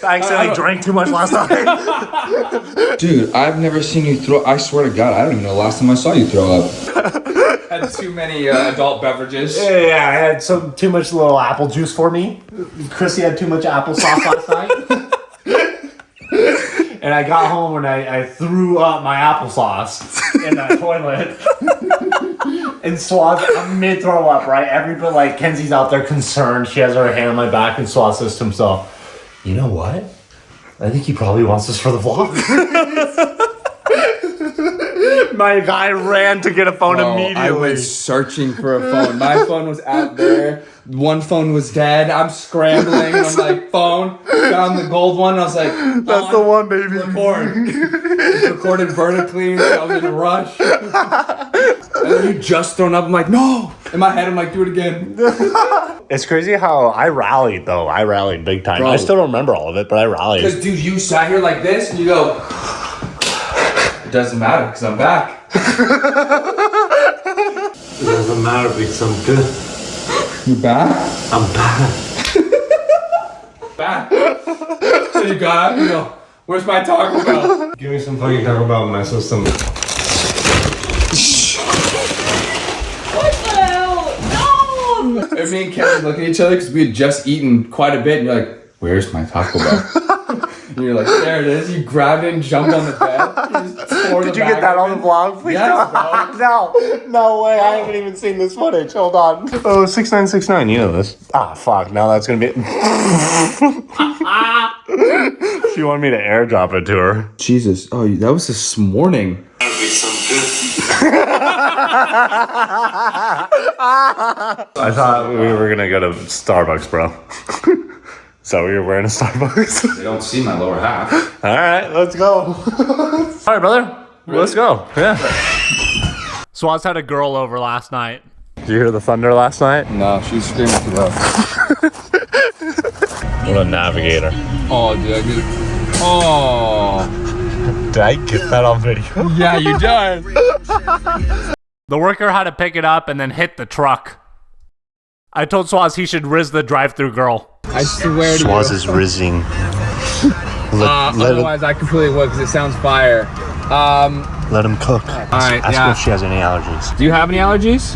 I accidentally drank too much last night. Dude, I've never seen you throw. I swear to God, I don't even know the last time I saw you throw up. Had too many adult beverages. Yeah, I had too much little apple juice for me. Chrissy had too much applesauce last night. And I got home and I threw up my applesauce in that toilet. And Swaz, I'm mid throw up, right? Everybody, like, Kenzie's out there concerned. She has her hand on my back, and Swaz says to himself, "You know what? I think he probably wants this for the vlog." My guy ran to get a phone immediately. I went searching for a phone. My phone was out there. One phone was dead. I'm scrambling. I'm like, phone. Found the gold one. I was like, that's the one, baby. Record. It's recorded vertically. I was in a rush. And then you just thrown up. I'm like, no. In my head, I'm like, do it again. It's crazy how I rallied, though. I rallied big time. Bro. I still don't remember all of it, but I rallied. Because, dude, you sat here like this and you go, it doesn't matter because I'm back. It doesn't matter because I'm good. You back? I'm back. Back. So you got it. You go, where's my Taco Bell? Give me some fucking Taco Bell in my system. What the hell? No! And me and Kevin look at each other because we had just eaten quite a bit, and you're like, where's my Taco Bell? And you're like, there it is. You grabbed it and jumped on the bed. Did you get that on the vlog? Please? Yes, bro. No way. I haven't even seen this footage. Hold on. Oh, 6969. You know this. Ah, fuck. Now that's gonna be. She wanted me to airdrop it to her. Jesus. Oh, that was this morning. I thought we were gonna go to Starbucks, bro. So you're wearing a Starbucks? They don't see my lower half. All right, let's go. All right, brother. Let's go. Yeah. Swaz had a girl over last night. Did you hear the thunder last night? No, she was screaming too loud. What a navigator. Oh, dude, I did. Oh. Did I get that on video? Yeah, you did. The worker had to pick it up and then hit the truck. I told Swaz he should riz the drive-through girl. I swear to you. Swaz is rizzing. Otherwise, I completely would because it sounds fire. Let him cook. Alright, Ask her if she has any allergies. Do you have any allergies?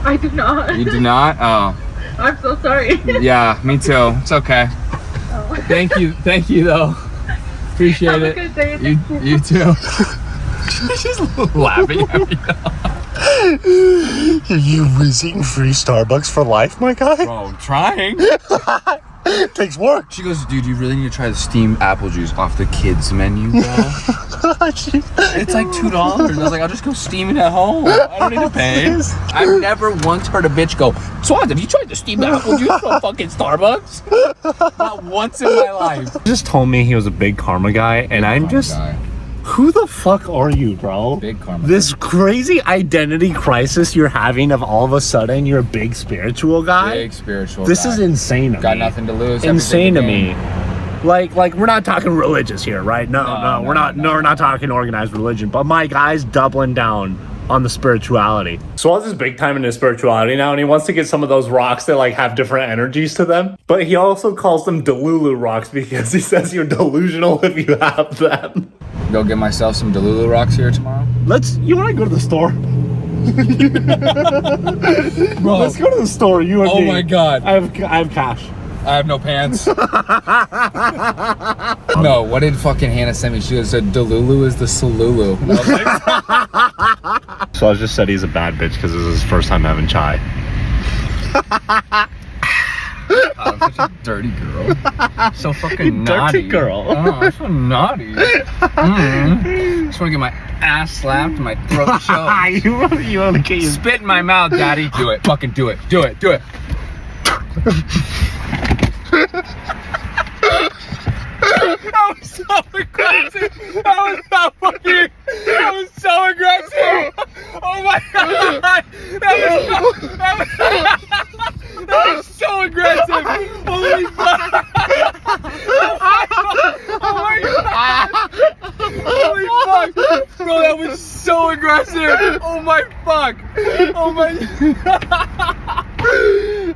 I do not. You do not? Oh. I'm so sorry. Yeah, me too. It's okay. Oh. Thank you though. Appreciate Have it. a good day. You too. She's laughing at me. Are you rizzing free Starbucks for life, my guy? Bro, I'm trying. It takes work. She goes, dude, you really need to try the steamed apple juice off the kids menu, bro. It's like $2. I was like, I'll just go steam it at home. I don't need to pay. I've never once heard a bitch go, Swaz, have you tried the steamed apple juice from fucking Starbucks? Not once in my life. He just told me he was a big karma guy, and I'm just... Who the fuck are you, bro? Big karma. This crazy identity crisis you're having of all of a sudden you're a big spiritual guy? Big spiritual This guy. is insane to me. Got nothing to lose. Insane to everything me. Like we're not talking religious here, right? No, we're not talking organized religion. But my guy's doubling down on the spirituality. Swaz is big time into spirituality now, and he wants to get some of those rocks that like have different energies to them. But he also calls them Delulu rocks because he says you're delusional if you have them. Go get myself some Delulu rocks here tomorrow. You want to go to the store? Bro. Let's go to the store, you and me. Oh my God. I have cash. I have no pants. No, what did fucking Hannah send me? She said Delulu is the Salulu. And I was like, So I just said he's a bad bitch because this is his first time having chai. I'm such a dirty girl. So fucking naughty. Dirty girl. Oh, I'm so naughty. Just want to get my ass slapped and my throat choked. you want to get your... Spit in my mouth, daddy. Do it. Fucking do it. Do it. Do it. That was so aggressive. That was so aggressive. Oh my God. That was so aggressive. Holy fuck. Oh my God. Holy fuck. Bro, that was so aggressive. Oh my fuck. Oh my.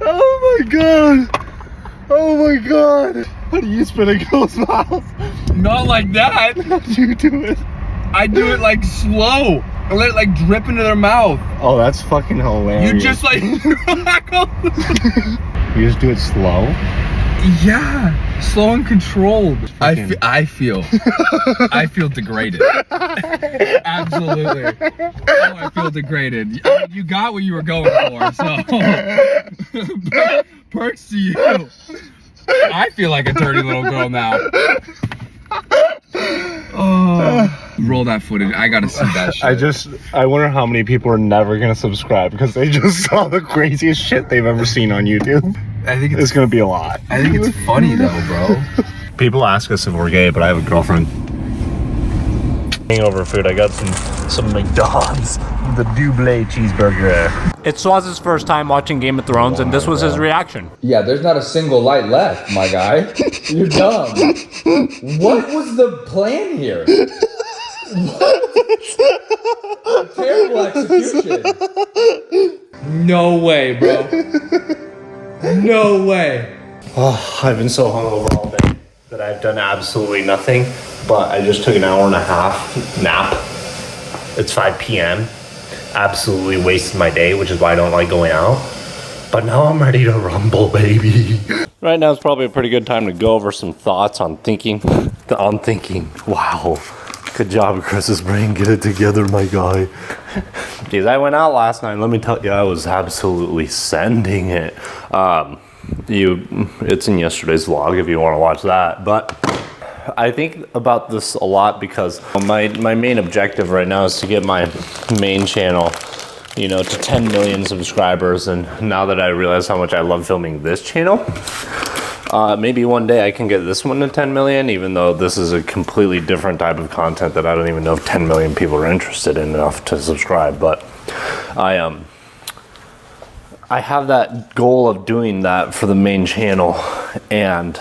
Oh my God. Oh my God. How do You spit in girls' mouth. Not like that. How do you do it? I do it like slow. I let it like drip into their mouth. Oh, that's fucking hilarious. You just like You just do it slow? yeah, slow and controlled. I feel degraded. Absolutely. Oh, I feel degraded. I mean, you got what you were going for, so perks to you. I feel like a dirty little girl now. Oh, roll that footage. I gotta see that shit. I wonder how many people are never gonna subscribe because they just saw the craziest shit they've ever seen on YouTube. I think It's gonna be a lot. I think it's funny though, bro. People ask us if we're gay, but I have a girlfriend. Hangover food. I got some McDonald's, the double cheeseburger. It's Swaz's first time watching Game of Thrones, and this was his reaction. Yeah, there's not a single light left, my guy. You're dumb. What was the plan here? What? Terrible execution. No way, bro. No way. Oh, I've been so hungover all day that I've done absolutely nothing, but I just took an hour and a half nap. It's 5 p.m. Absolutely wasted my day, which is why I don't like going out. But now I'm ready to rumble, baby. Right now is probably a pretty good time to go over some thoughts on thinking. Wow. Good job, Chris's brain. Get it together, my guy. Jeez, I went out last night. Let me tell you, I was absolutely sending it. It's in yesterday's vlog if you want to watch that. But I think about this a lot because my main objective right now is to get my main channel, to 10 million subscribers. And now that I realize how much I love filming this channel, maybe one day I can get this one to 10 million, even though this is a completely different type of content that I don't even know if 10 million people are interested in enough to subscribe. But I have that goal of doing that for the main channel, and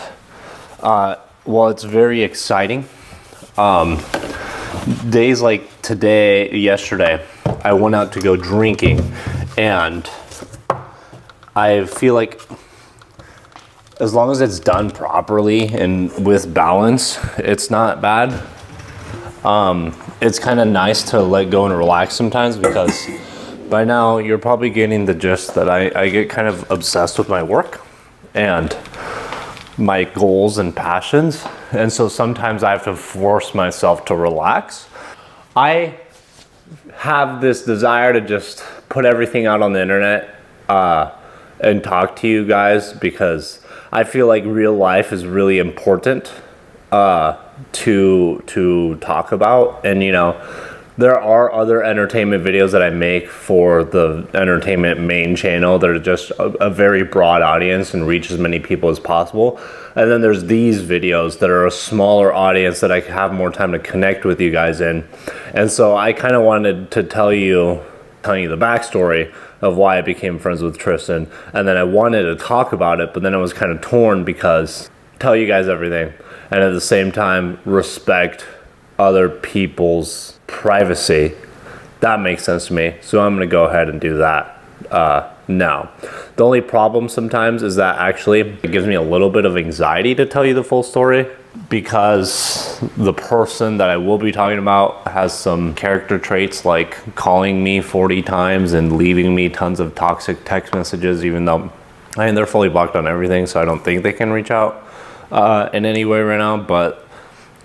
while it's very exciting, days like yesterday, I went out to go drinking, and I feel like as long as it's done properly and with balance, it's not bad. It's kind of nice to let go and relax sometimes, because by now you're probably getting the gist that I get kind of obsessed with my work and my goals and passions. And so sometimes I have to force myself to relax. I have this desire to just put everything out on the internet and talk to you guys, because I feel like real life is really important to talk about. And there are other entertainment videos that I make for the entertainment main channel that are just a very broad audience and reach as many people as possible. And then there's these videos that are a smaller audience that I have more time to connect with you guys in. And so I kind of wanted to tell you the backstory of why I became friends with Tristan. And then I wanted to talk about it, but then I was kind of torn because tell you guys everything and at the same time respect other people's privacy. That makes sense to me. So I'm going to go ahead and do that now. The only problem sometimes is that actually it gives me a little bit of anxiety to tell you the full story, because the person that I will be talking about has some character traits like calling me 40 times and leaving me tons of toxic text messages, even though they're fully blocked on everything, so I don't think they can reach out in any way right now. But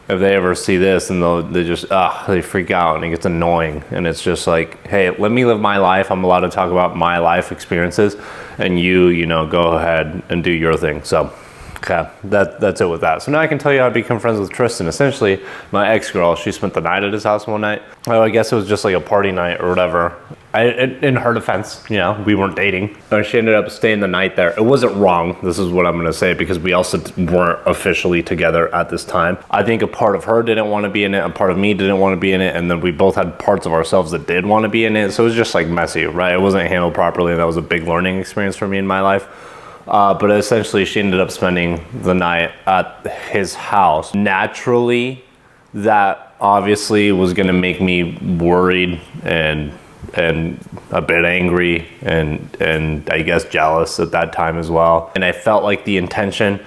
if they ever see this, and they freak out and it gets annoying, and it's just like, hey, let me live my life. I'm allowed to talk about my life experiences, and you go ahead and do your thing. So okay, that's it with that. So now I can tell you how I become friends with Tristan. Essentially, my ex-girl, she spent the night at his house one night. Well, I guess it was just like a party night or whatever. In her defense, we weren't dating. She ended up staying the night there. It wasn't wrong. This is what I'm going to say, because we also weren't officially together at this time. I think a part of her didn't want to be in it. A part of me didn't want to be in it. And then we both had parts of ourselves that did want to be in it. So it was just like messy, right? It wasn't handled properly. And that was a big learning experience for me in my life. But essentially, she ended up spending the night at his house. Naturally, that obviously was going to make me worried and a bit angry and I guess jealous at that time as well. And I felt like the intention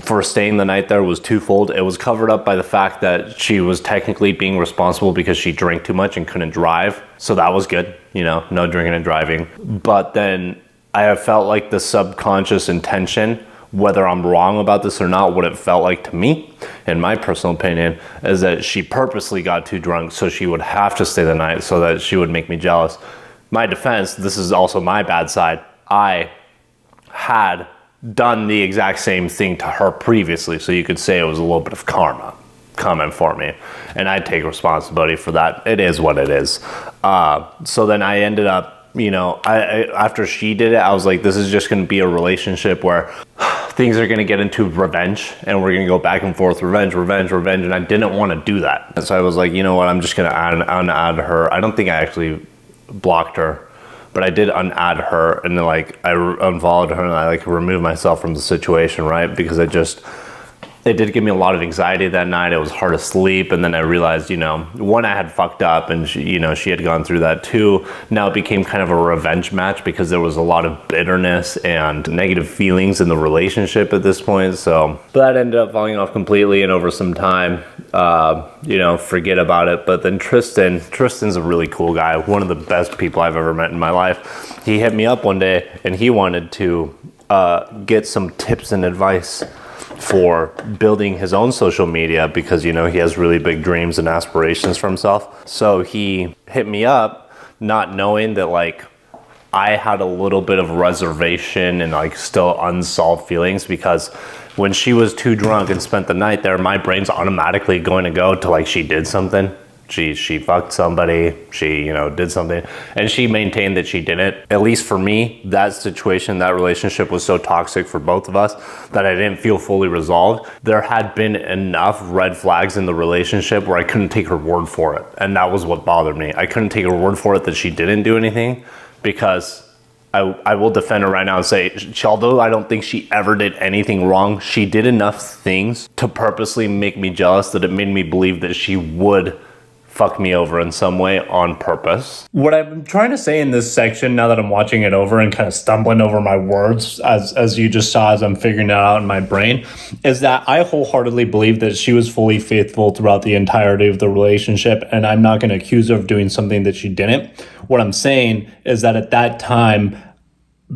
for staying the night there was twofold. It was covered up by the fact that she was technically being responsible because she drank too much and couldn't drive. So that was good, you know, no drinking and driving. But then I have felt like the subconscious intention, whether I'm wrong about this or not, what it felt like to me, in my personal opinion, is that she purposely got too drunk so she would have to stay the night so that she would make me jealous. My defense, this is also my bad side. I had done the exact same thing to her previously, so you could say it was a little bit of karma coming for me, and I take responsibility for that. It is what it is. So then I ended up, you know, I after she did it, I was like, this is just going to be a relationship where things are going to get into revenge, and we're going to go back and forth, revenge, and I didn't want to do that. And so I was like, you know what, I'm just going to unadd her. I don't think I actually blocked her, but I did unadd her, and then like I unfollowed her, and I like removed myself from the situation, right? Because it did give me a lot of anxiety that night. It was hard to sleep, and then I realized, you know, one, I had fucked up, and she, you know, she had gone through that too. Now it became kind of a revenge match because there was a lot of bitterness and negative feelings in the relationship at this point. So, but that ended up falling off completely, and over some time, you know, forget about it. But then Tristan's a really cool guy, one of the best people I've ever met in my life. He hit me up one day, and he wanted to get some tips and advice for building his own social media because, you know, he has really big dreams and aspirations for himself. So he hit me up not knowing that like I had a little bit of reservation and like still unsolved feelings, because when she was too drunk and spent the night there, my brain's automatically going to go to like she did something. She fucked somebody, she, you know, did something, and she maintained that she didn't. At least for me, that situation, that relationship was so toxic for both of us that I didn't feel fully resolved. There had been enough red flags in the relationship where I couldn't take her word for it, and that was what bothered me. I couldn't take her word for it that she didn't do anything, because I will defend her right now and say, although I don't think she ever did anything wrong, she did enough things to purposely make me jealous that it made me believe that she would fuck me over in some way on purpose. What I'm trying to say in this section, now that I'm watching it over and kind of stumbling over my words, as you just saw as I'm figuring it out in my brain, is that I wholeheartedly believe that she was fully faithful throughout the entirety of the relationship, and I'm not going to accuse her of doing something that she didn't. What I'm saying is that at that time,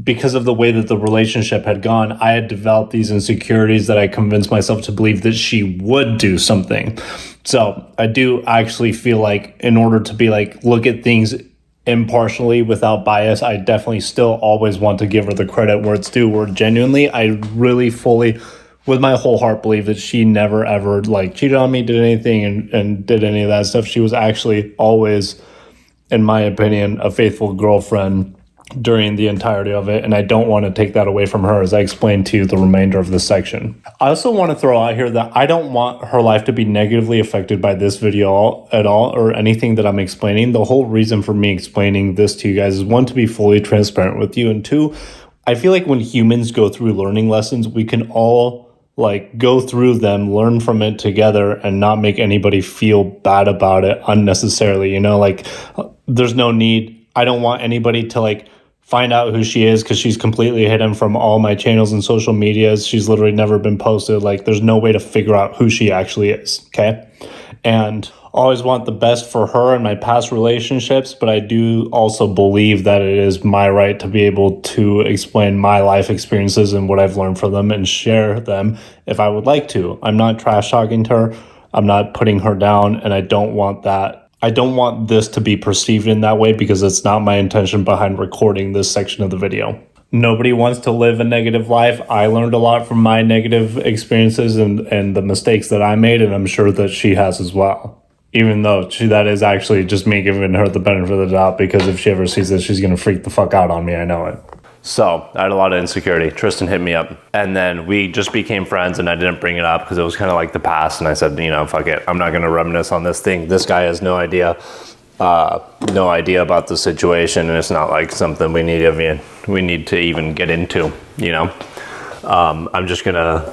because of the way that the relationship had gone, I had developed these insecurities that I convinced myself to believe that she would do something. So I do actually feel like in order to be like, look at things impartially without bias, I definitely still always want to give her the credit where it's due, where genuinely, I really fully, with my whole heart, believe that she never ever like cheated on me, did anything and did any of that stuff. She was actually always, in my opinion, a faithful girlfriend during the entirety of it, and I don't want to take that away from her as I explain to you the remainder of this section. I also want to throw out here that I don't want her life to be negatively affected by this video at all, or anything that I'm explaining. The whole reason for me explaining this to you guys is, one, to be fully transparent with you, and two, I feel like when humans go through learning lessons, we can all like go through them, learn from it together, and not make anybody feel bad about it unnecessarily. You know, like there's no need. I don't want anybody to like find out who she is, because she's completely hidden from all my channels and social medias. She's literally never been posted. Like there's no way to figure out who she actually is. Okay. And always want the best for her and my past relationships, but I do also believe that it is my right to be able to explain my life experiences and what I've learned from them and share them if I would like to. I'm not trash talking to her. I'm not putting her down, and I don't want that. I don't want this to be perceived in that way, because it's not my intention behind recording this section of the video. Nobody wants to live a negative life. I learned a lot from my negative experiences and the mistakes that I made, and I'm sure that she has as well. Even though that is actually just me giving her the benefit of the doubt, because if she ever sees this, she's going to freak the fuck out on me. I know it. So I had a lot of insecurity. Tristan hit me up, and then we just became friends, and I didn't bring it up because it was kind of like the past. And I said, you know, fuck it. I'm not going to reminisce on this thing. This guy has no idea about the situation, and it's not like something we need to even get into, you know. I'm just going to,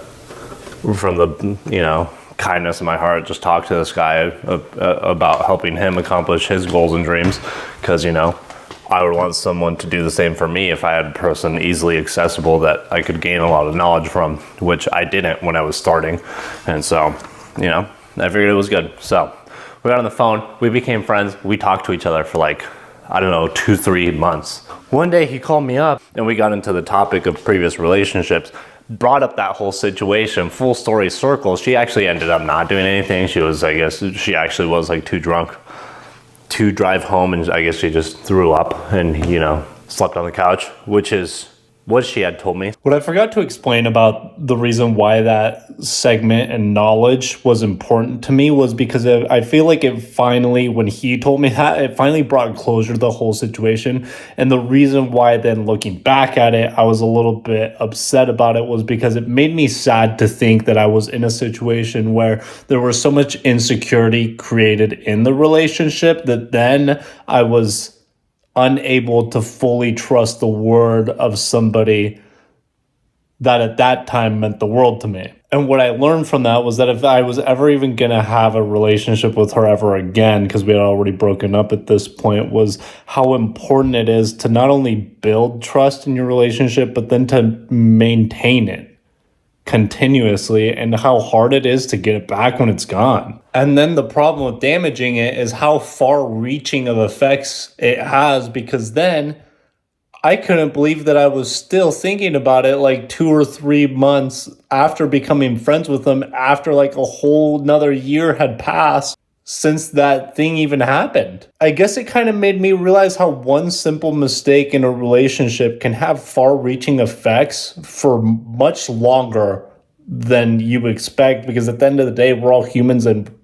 from the, you know, kindness of my heart, just talk to this guy about helping him accomplish his goals and dreams, because, you know, I would want someone to do the same for me if I had a person easily accessible that I could gain a lot of knowledge from, which I didn't when I was starting. And so, you know, I figured it was good. So we got on the phone, we became friends, we talked to each other for like, I don't know, 2-3 months. One day he called me up and we got into the topic of previous relationships, brought up that whole situation, full story circle. She actually ended up not doing anything. She was, I guess, she actually was like too drunk to drive home, and I guess she just threw up and, you know, slept on the couch, which is what she had told me. What I forgot to explain about the reason why that segment and knowledge was important to me was because I feel like it finally, when he told me that, it finally brought closure to the whole situation. And the reason why then looking back at it, I was a little bit upset about it was because it made me sad to think that I was in a situation where there was so much insecurity created in the relationship that then I was unable to fully trust the word of somebody that at that time meant the world to me. And what I learned from that was that if I was ever even going to have a relationship with her ever again, because we had already broken up at this point, was how important it is to not only build trust in your relationship, but then to maintain it continuously, and how hard it is to get it back when it's gone. And then the problem with damaging it is how far reaching of effects it has, because then I couldn't believe that I was still thinking about it like 2 or 3 months after becoming friends with them, after like a whole nother year had passed since that thing even happened. I guess it kind of made me realize how one simple mistake in a relationship can have far-reaching effects for much longer than you expect, because at the end of the day, we're all humans and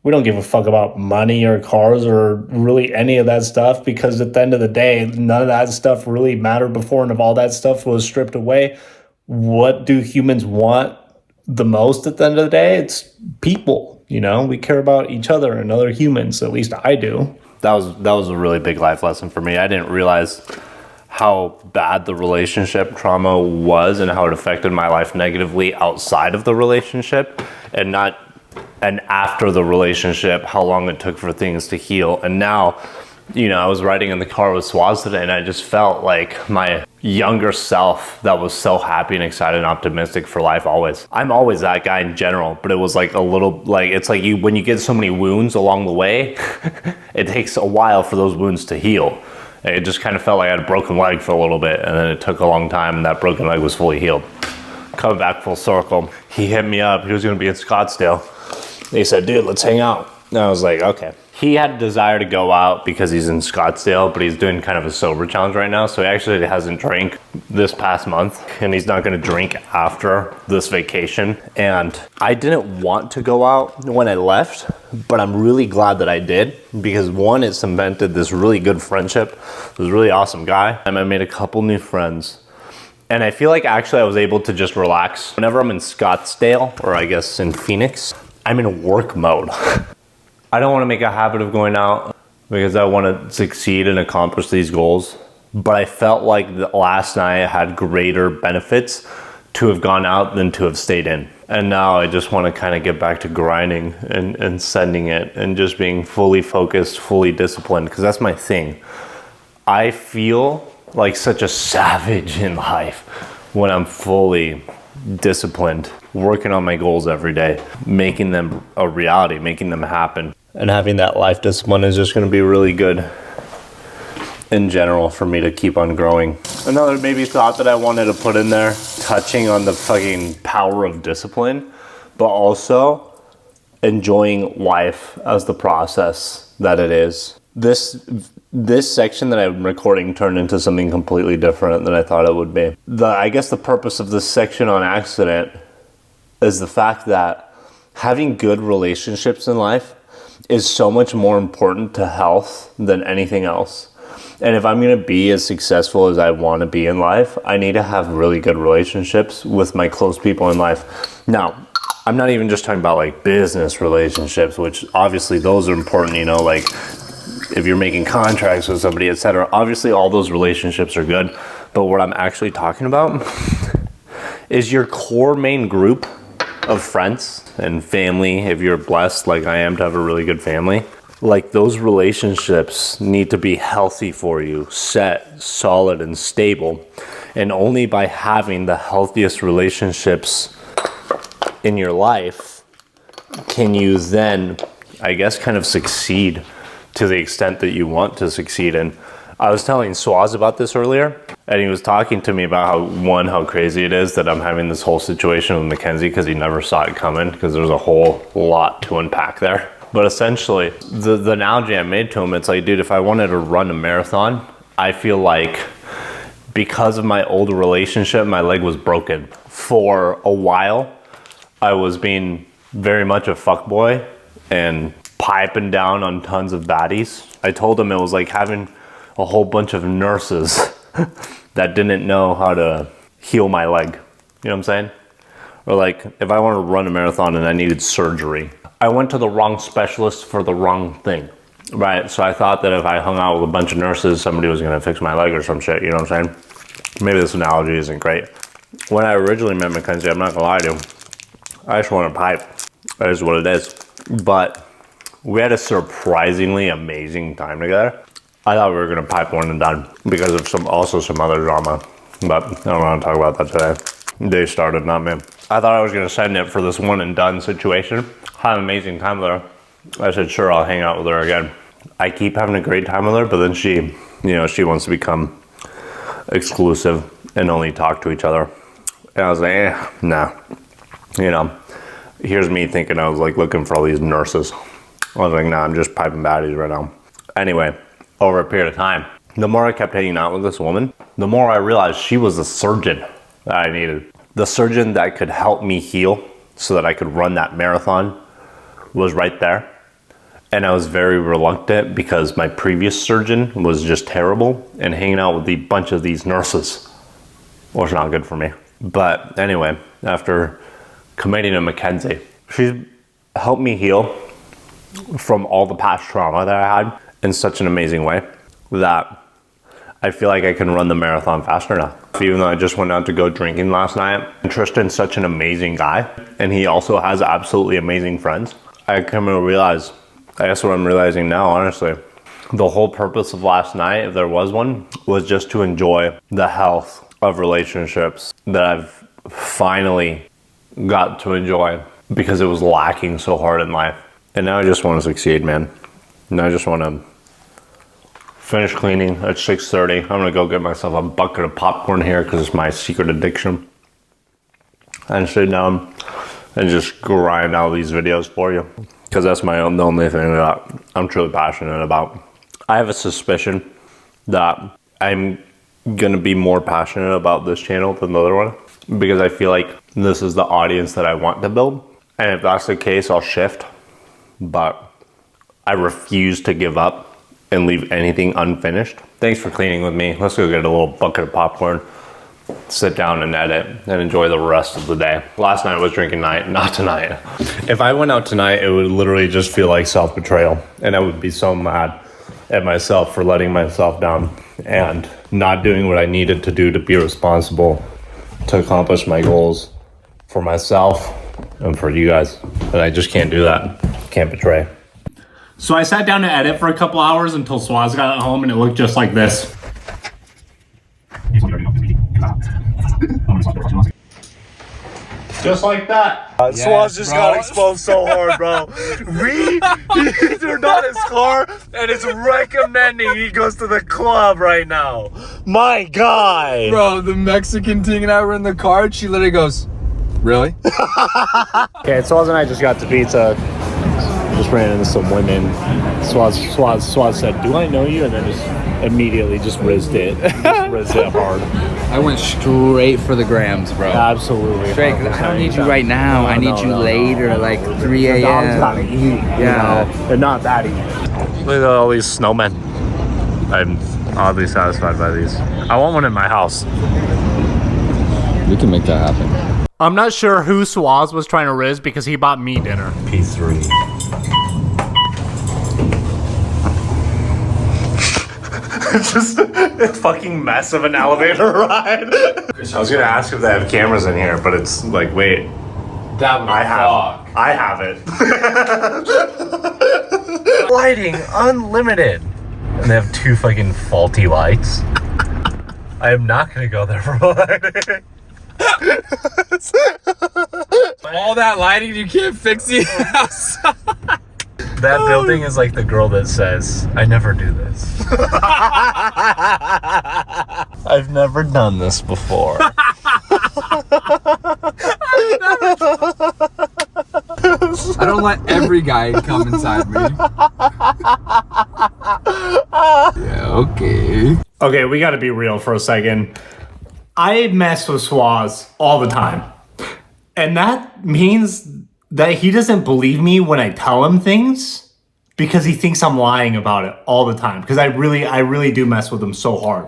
we don't give a fuck about money or cars or really any of that stuff, because at the end of the day, none of that stuff really mattered before. And if all that stuff was stripped away, what do humans want the most at the end of the day? It's people. You know, we care about each other and other humans. At least I do. That was a really big life lesson for me. I didn't realize how bad the relationship trauma was and how it affected my life negatively outside of the relationship, and after the relationship, how long it took for things to heal. And now, you know, I was riding in the car with Swaz today, and I just felt like my younger self that was so happy and excited and optimistic for life always. I'm always that guy in general, but it was like a little, like, it's like when you get so many wounds along the way, it takes a while for those wounds to heal. It just kind of felt like I had a broken leg for a little bit, and then it took a long time, and that broken leg was fully healed. Coming back full circle, he hit me up. He was going to be in Scottsdale. He said, dude, let's hang out. And I was like, okay. He had a desire to go out because he's in Scottsdale, but he's doing kind of a sober challenge right now. So he actually hasn't drank this past month, and he's not going to drink after this vacation. And I didn't want to go out when I left, but I'm really glad that I did, because one, it cemented this really good friendship. This really awesome guy. And I made a couple new friends. And I feel like actually I was able to just relax. Whenever I'm in Scottsdale, or I guess in Phoenix, I'm in work mode. I don't want to make a habit of going out because I want to succeed and accomplish these goals. But I felt like the last night had greater benefits to have gone out than to have stayed in. And now I just want to kind of get back to grinding and sending it and just being fully focused, fully disciplined, because that's my thing. I feel like such a savage in life when I'm fully disciplined, working on my goals every day, making them a reality, making them happen. And having that life discipline is just going to be really good in general for me to keep on growing. Another maybe thought that I wanted to put in there, touching on the fucking power of discipline, but also enjoying life as the process that it is. This section that I'm recording turned into something completely different than I thought it would be. I guess the purpose of this section on accident is the fact that having good relationships in life is so much more important to health than anything else. And if I'm going to be as successful as I want to be in life, I need to have really good relationships with my close people in life. Now, I'm not even just talking about like business relationships, which obviously those are important, you know, like if you're making contracts with somebody, etc. Obviously all those relationships are good. But what I'm actually talking about is your core main group of friends and family, if you're blessed like I am to have a really good family. Like, those relationships need to be healthy for you, set, solid, and stable. And only by having the healthiest relationships in your life can you then, I guess, kind of succeed to the extent that you want to succeed. And I was telling Swaz about this earlier, and he was talking to me about how crazy it is that I'm having this whole situation with Mackenzie, because he never saw it coming, because there's a whole lot to unpack there. But essentially, the analogy I made to him, it's like, dude, if I wanted to run a marathon, I feel like because of my old relationship, my leg was broken. For a while, I was being very much a fuckboy and piping down on tons of baddies. I told him it was like having a whole bunch of nurses that didn't know how to heal my leg. You know what I'm saying? Or like, if I wanted to run a marathon and I needed surgery, I went to the wrong specialist for the wrong thing, right? So I thought that if I hung out with a bunch of nurses, somebody was gonna fix my leg or some shit, you know what I'm saying? Maybe this analogy isn't great. When I originally met Mackenzie, I'm not gonna lie to you, I just want to pipe. That is what it is. But we had a surprisingly amazing time together. I thought we were gonna pipe one and done because of some other drama, but I don't want to talk about that today. They started, not me. I thought I was gonna send it for this one and done situation. Had an amazing time with her. I said, sure, I'll hang out with her again. I keep having a great time with her, but then she wants to become exclusive and only talk to each other. And I was like, nah. You know, here's me thinking I was like looking for all these nurses. I was like, nah, I'm just piping baddies right now. Anyway, over a period of time, the more I kept hanging out with this woman, the more I realized she was the surgeon that I needed. The surgeon that could help me heal so that I could run that marathon was right there. And I was very reluctant because my previous surgeon was just terrible, and hanging out with a bunch of these nurses was not good for me. But anyway, after committing to Mackenzie, she's helped me heal from all the past trauma that I had in such an amazing way that I feel like I can run the marathon faster now. Even though I just went out to go drinking last night, Tristan's such an amazing guy, and he also has absolutely amazing friends. I come to realize, I guess what I'm realizing now, honestly, the whole purpose of last night, if there was one, was just to enjoy the health of relationships that I've finally got to enjoy because it was lacking so hard in life. And now I just want to succeed, man. Now I just want to finish cleaning at 6:30. I'm gonna go get myself a bucket of popcorn here because it's my secret addiction, and sit down and just grind out these videos for you, because that's the only thing that I'm truly passionate about. I have a suspicion that I'm gonna be more passionate about this channel than the other one, because I feel like this is the audience that I want to build. And if that's the case, I'll shift. But I refuse to give up and leave anything unfinished. Thanks for cleaning with me. Let's go get a little bucket of popcorn, sit down and edit, and enjoy the rest of the day. Last night was drinking night, not tonight. If I went out tonight, it would literally just feel like self-betrayal, and I would be so mad at myself for letting myself down and not doing what I needed to do to be responsible to accomplish my goals for myself and for you guys. And I just can't do that. Can't betray. So I sat down to edit for a couple hours until Swaz got home, and it looked just like this. Just like that. Swaz just got exposed so hard, bro. He turned on his car and it's recommending he goes to the club right now. My guy. Bro, the Mexican ting and I were in the car, and she literally goes, really? Okay, Swaz and I just got to pizza. Just ran into some women. Swaz said, "Do I know you?" And then just immediately just rizzed it. Rizzed it hard. I went straight for the grams, bro. Absolutely. Straight, 'cause I don't need you right now. No, I need you later, like 3 Your dog's a.m. gotta eat. Yeah. You know? They're not that easy. Look at all these snowmen. I'm oddly satisfied by these. I want one in my house. We can make that happen. I'm not sure who Swaz was trying to rizz because he bought me dinner. P3. It's just a fucking mess of an elevator ride. I was gonna ask if they have cameras in here, but it's like, wait. That would I have it. Lighting unlimited. And they have 2 fucking faulty lights. I am not gonna go there for lighting. All that lighting, you can't fix the house. That building is like the girl that says, I never do this. I've never done this before. I don't let every guy come inside me. Yeah, okay. Okay, we gotta be real for a second. I mess with swaz all the time. And that means that he doesn't believe me when I tell him things because he thinks I'm lying about it all the time. Because I really do mess with him so hard.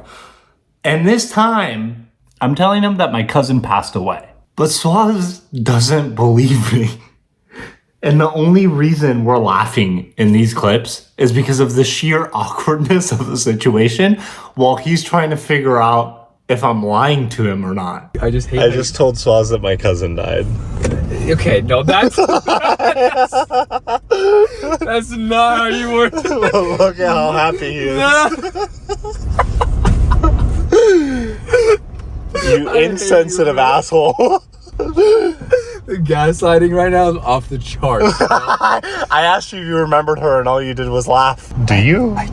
And this time, I'm telling him that my cousin passed away. But swaz doesn't believe me. And the only reason we're laughing in these clips is because of the sheer awkwardness of the situation while he's trying to figure out if I'm lying to him or not. I just hate I just told Swaz that my cousin died. Okay, no, that's that's not how you work. Look at how happy he is. You insensitive asshole. The gaslighting right now is off the charts. I asked you if you remembered her and all you did was laugh. Do you? I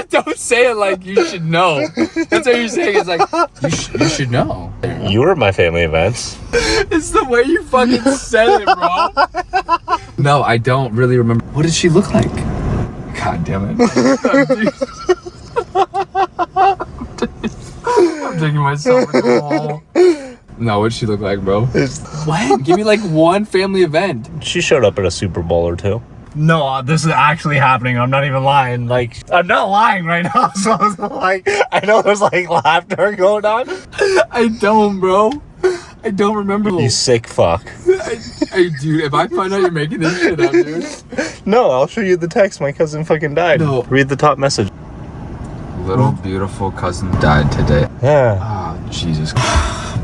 don't say it like you should know. That's what you're saying. It's like, you should know. You were at my family events. It's the way you fucking said it, bro. No, I don't really remember. What did she look like? God damn it. I'm digging myself in the hole. No, what'd she look like, bro? When? Give me like one family event. She showed up at a Super Bowl or 2. No, this is actually happening. I'm not even lying. Like, I'm not lying right now. So I was like, I know there's like laughter going on. I don't, bro. I don't remember. You sick fuck. Hey, dude, if I find out you're making this shit up, dude. No, I'll show you the text. My cousin fucking died. No. Read the top message. Little beautiful cousin died today. Yeah. Oh, Jesus.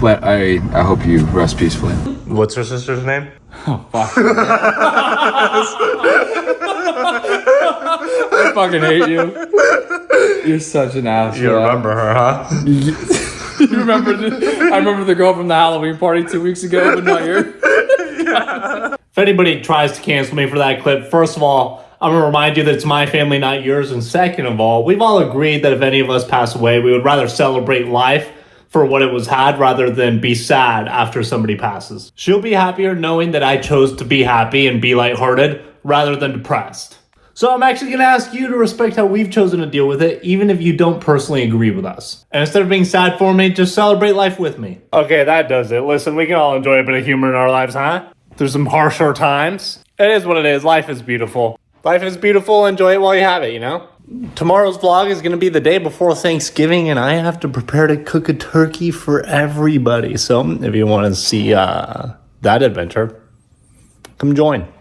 But I hope you rest peacefully. What's her sister's name? Oh, fuck. I fucking hate you. You're such an asshole. You remember her, huh? You remember I remember the girl from the Halloween party 2 weeks ago, but not here. Yeah. If anybody tries to cancel me for that clip, first of all, I'm going to remind you that it's my family, not yours. And second of all, we've all agreed that if any of us pass away, we would rather celebrate life for what it was had rather than be sad after somebody passes. She'll be happier knowing that I chose to be happy and be lighthearted rather than depressed. So I'm actually going to ask you to respect how we've chosen to deal with it, even if you don't personally agree with us. And instead of being sad for me, just celebrate life with me. Okay, that does it. Listen, we can all enjoy a bit of humor in our lives, huh? There's some harsher times. It is what it is. Life is beautiful. Life is beautiful. Enjoy it while you have it, you know? Tomorrow's vlog is going to be the day before Thanksgiving, and I have to prepare to cook a turkey for everybody. So if you want to see that adventure, come join.